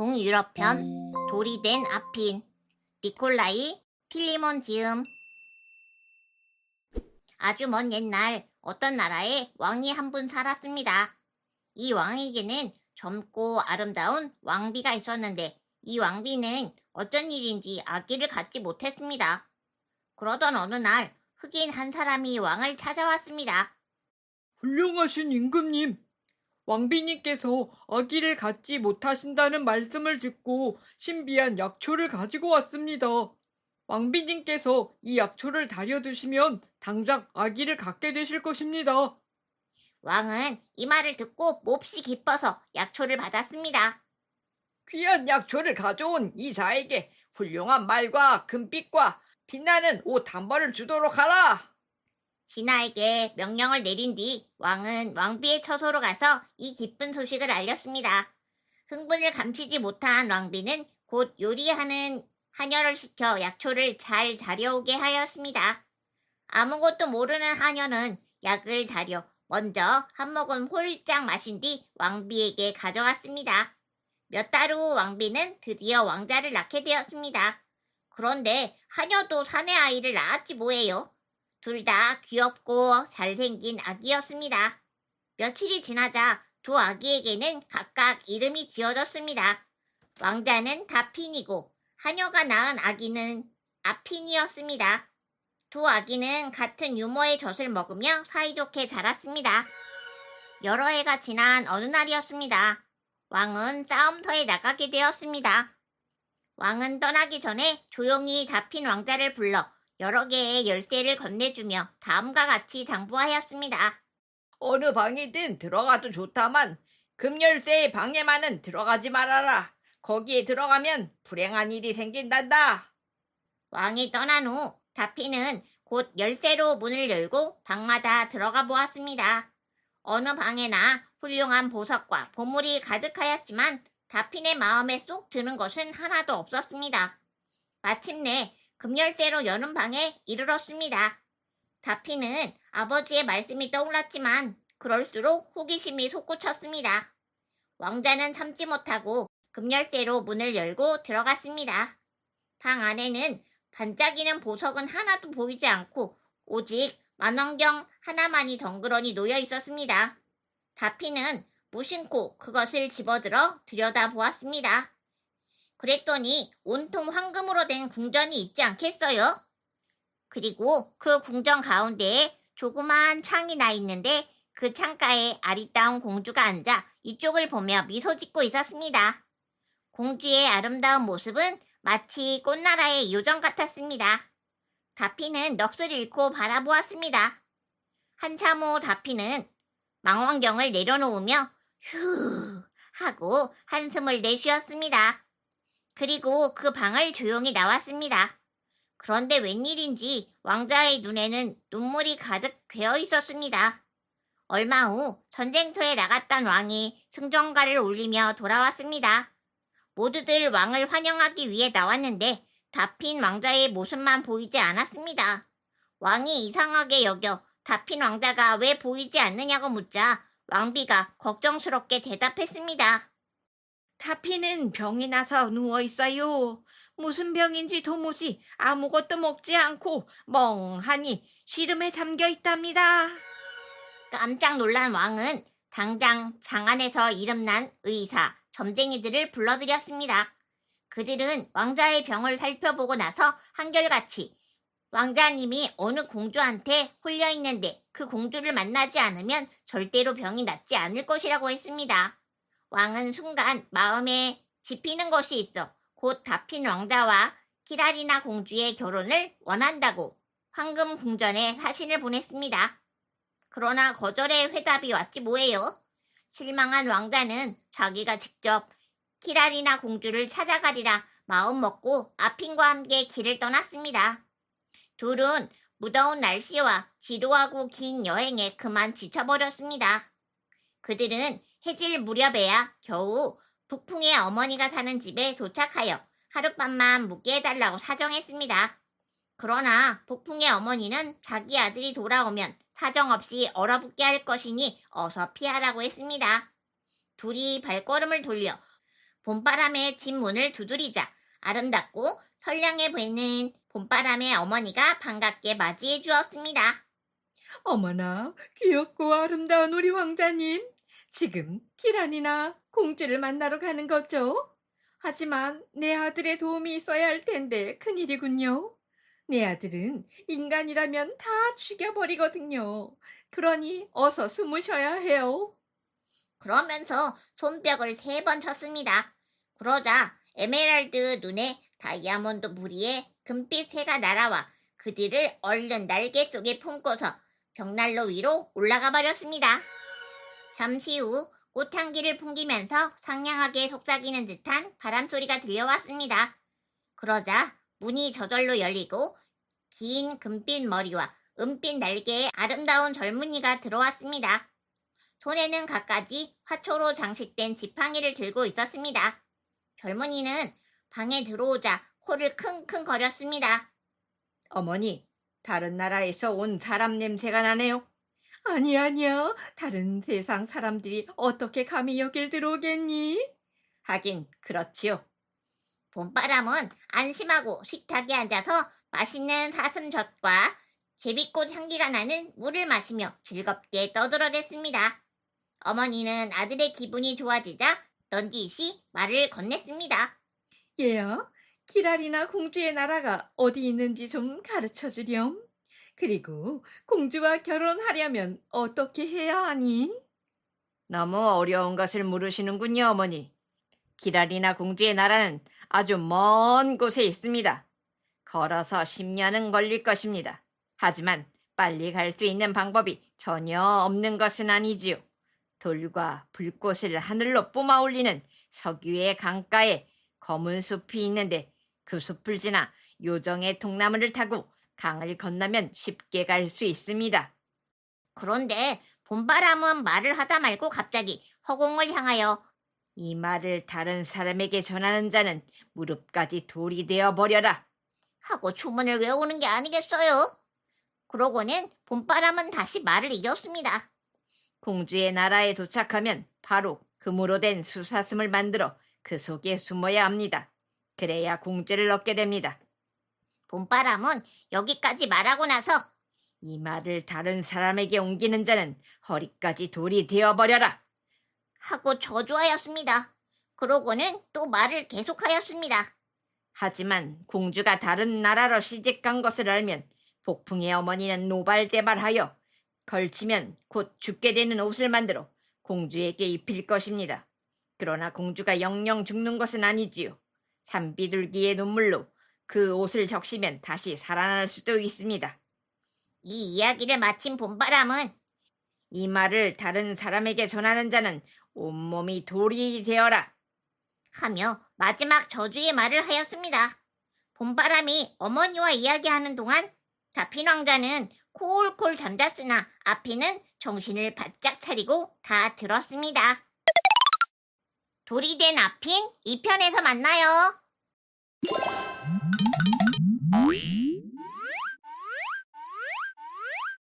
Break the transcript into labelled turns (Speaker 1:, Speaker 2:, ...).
Speaker 1: 동유럽편, 돌이 된 아핀, 니콜라이 필리몬디움. 아주 먼 옛날 어떤 나라에 왕이 한 분 살았습니다. 이 왕에게는 젊고 아름다운 왕비가 있었는데 이 왕비는 어쩐 일인지 아기를 갖지 못했습니다. 그러던 어느 날 흑인 한 사람이 왕을 찾아왔습니다.
Speaker 2: 훌륭하신 임금님, 왕비님께서 아기를 갖지 못하신다는 말씀을 듣고 신비한 약초를 가지고 왔습니다. 왕비님께서 이 약초를 다려두시면 당장 아기를 갖게 되실 것입니다.
Speaker 1: 왕은 이 말을 듣고 몹시 기뻐서 약초를 받았습니다.
Speaker 2: 귀한 약초를 가져온 이 자에게 훌륭한 말과 금빛과 빛나는 옷 한 벌을 주도록 하라.
Speaker 1: 신하에게 명령을 내린 뒤 왕은 왕비의 처소로 가서 이 기쁜 소식을 알렸습니다. 흥분을 감추지 못한 왕비는 곧 요리하는 하녀를 시켜 약초를 잘 다려오게 하였습니다. 아무것도 모르는 하녀는 약을 다려 먼저 한 모금 홀짝 마신 뒤 왕비에게 가져갔습니다. 몇 달 후 왕비는 드디어 왕자를 낳게 되었습니다. 그런데 하녀도 사내 아이를 낳았지 뭐예요. 둘 다 귀엽고 잘생긴 아기였습니다. 며칠이 지나자 두 아기에게는 각각 이름이 지어졌습니다. 왕자는 다핀이고 하녀가 낳은 아기는 아핀이었습니다. 두 아기는 같은 유모의 젖을 먹으며 사이좋게 자랐습니다. 여러 해가 지난 어느 날이었습니다. 왕은 싸움터에 나가게 되었습니다. 왕은 떠나기 전에 조용히 다핀 왕자를 불러 여러 개의 열쇠를 건네주며 다음과 같이 당부하였습니다.
Speaker 2: 어느 방이든 들어가도 좋다만 금열쇠의 방에만은 들어가지 말아라. 거기에 들어가면 불행한 일이 생긴단다.
Speaker 1: 왕이 떠난 후 다핀은 곧 열쇠로 문을 열고 방마다 들어가 보았습니다. 어느 방에나 훌륭한 보석과 보물이 가득하였지만 다핀의 마음에 쏙 드는 것은 하나도 없었습니다. 마침내 금열쇠로 여는 방에 이르렀습니다. 다핀은 아버지의 말씀이 떠올랐지만 그럴수록 호기심이 솟구쳤습니다. 왕자는 참지 못하고 금열쇠로 문을 열고 들어갔습니다. 방 안에는 반짝이는 보석은 하나도 보이지 않고 오직 만원경 하나만이 덩그러니 놓여 있었습니다. 다핀은 무심코 그것을 집어들어 들여다보았습니다. 그랬더니 온통 황금으로 된 궁전이 있지 않겠어요? 그리고 그 궁전 가운데에 조그마한 창이 나 있는데 그 창가에 아리따운 공주가 앉아 이쪽을 보며 미소 짓고 있었습니다. 공주의 아름다운 모습은 마치 꽃나라의 요정 같았습니다. 다핀은 넋을 잃고 바라보았습니다. 한참 후 다핀은 망원경을 내려놓으며 휴 하고 한숨을 내쉬었습니다. 그리고 그 방을 조용히 나왔습니다. 그런데 웬일인지 왕자의 눈에는 눈물이 가득 괴어 있었습니다. 얼마 후 전쟁터에 나갔던 왕이 승전가를 울리며 돌아왔습니다. 모두들 왕을 환영하기 위해 나왔는데 다핀 왕자의 모습만 보이지 않았습니다. 왕이 이상하게 여겨 다핀 왕자가 왜 보이지 않느냐고 묻자 왕비가 걱정스럽게 대답했습니다.
Speaker 2: 다피는 병이 나서 누워있어요. 무슨 병인지 도무지 아무것도 먹지 않고 멍하니 시름에 잠겨있답니다.
Speaker 1: 깜짝 놀란 왕은 당장 장안에서 이름난 의사, 점쟁이들을 불러들였습니다. 그들은 왕자의 병을 살펴보고 나서 한결같이 왕자님이 어느 공주한테 홀려 있는데 그 공주를 만나지 않으면 절대로 병이 낫지 않을 것이라고 했습니다. 왕은 순간 마음에 짚히는 것이 있어 곧 다핀 왕자와 키라리나 공주의 결혼을 원한다고 황금 궁전에 사신을 보냈습니다. 그러나 거절의 회답이 왔지 뭐예요. 실망한 왕자는 자기가 직접 키라리나 공주를 찾아가리라 마음먹고 아핀과 함께 길을 떠났습니다. 둘은 무더운 날씨와 지루하고 긴 여행에 그만 지쳐버렸습니다. 그들은 해질 무렵에야 겨우 북풍의 어머니가 사는 집에 도착하여 하룻밤만 묵게 해달라고 사정했습니다. 그러나 북풍의 어머니는 자기 아들이 돌아오면 사정없이 얼어붙게 할 것이니 어서 피하라고 했습니다. 둘이 발걸음을 돌려 봄바람의 집 문을 두드리자 아름답고 선량해 보이는 봄바람의 어머니가 반갑게 맞이해 주었습니다.
Speaker 2: 어머나, 귀엽고 아름다운 우리 왕자님. 지금 기란이나 공주를 만나러 가는 거죠? 하지만 내 아들의 도움이 있어야 할 텐데 큰일이군요. 내 아들은 인간이라면 다 죽여버리거든요. 그러니 어서 숨으셔야 해요.
Speaker 1: 그러면서 손뼉을 3번 쳤습니다. 그러자 에메랄드 눈에 다이아몬드 무리에 금빛 새가 날아와 그들을 얼른 날개 속에 품고서 벽난로 위로 올라가 버렸습니다. 잠시 후 꽃향기를 풍기면서 상냥하게 속삭이는 듯한 바람소리가 들려왔습니다. 그러자 문이 저절로 열리고 긴 금빛 머리와 은빛 날개의 아름다운 젊은이가 들어왔습니다. 손에는 갖가지 화초로 장식된 지팡이를 들고 있었습니다. 젊은이는 방에 들어오자 코를 킁킁 거렸습니다.
Speaker 2: 어머니, 다른 나라에서 온 사람 냄새가 나네요. 아니야. 다른 세상 사람들이 어떻게 감히 여길 들어오겠니? 하긴 그렇지요.
Speaker 1: 봄바람은 안심하고 식탁에 앉아서 맛있는 사슴젓과 제비꽃 향기가 나는 물을 마시며 즐겁게 떠들어댔습니다. 어머니는 아들의 기분이 좋아지자 넌지시 말을 건넸습니다.
Speaker 2: 얘야, 키랄이나 공주의 나라가 어디 있는지 좀 가르쳐 주렴. 그리고 공주와 결혼하려면 어떻게 해야 하니? 너무 어려운 것을 물으시는군요, 어머니. 키랄이나 공주의 나라는 아주 먼 곳에 있습니다. 걸어서 10년은 걸릴 것입니다. 하지만 빨리 갈 수 있는 방법이 전혀 없는 것은 아니지요. 돌과 불꽃을 하늘로 뿜어 올리는 석유의 강가에 검은 숲이 있는데 그 숲을 지나 요정의 통나무를 타고 강을 건너면 쉽게 갈 수 있습니다.
Speaker 1: 그런데 봄바람은 말을 하다 말고 갑자기 허공을 향하여
Speaker 2: 이 말을 다른 사람에게 전하는 자는 무릎까지 돌이 되어 버려라.
Speaker 1: 하고 주문을 외우는 게 아니겠어요? 그러고는 봄바람은 다시 말을 이었습니다.
Speaker 2: 공주의 나라에 도착하면 바로 금으로 된 수사슴을 만들어 그 속에 숨어야 합니다. 그래야 공주를 얻게 됩니다.
Speaker 1: 봄바람은 여기까지 말하고 나서
Speaker 2: 이 말을 다른 사람에게 옮기는 자는 허리까지 돌이 되어버려라.
Speaker 1: 하고 저주하였습니다. 그러고는 또 말을 계속하였습니다.
Speaker 2: 하지만 공주가 다른 나라로 시집간 것을 알면 복풍의 어머니는 노발대발하여 걸치면 곧 죽게 되는 옷을 만들어 공주에게 입힐 것입니다. 그러나 공주가 영영 죽는 것은 아니지요. 산비둘기의 눈물로 그 옷을 적시면 다시 살아날 수도 있습니다.
Speaker 1: 이 이야기를 마친 봄바람은
Speaker 2: 이 말을 다른 사람에게 전하는 자는 온몸이 돌이 되어라.
Speaker 1: 하며 마지막 저주의 말을 하였습니다. 봄바람이 어머니와 이야기하는 동안 다핀 왕자는 콜콜 잠잤으나 아피는 정신을 바짝 차리고 다 들었습니다. 돌이 된 아핀 2편에서 만나요.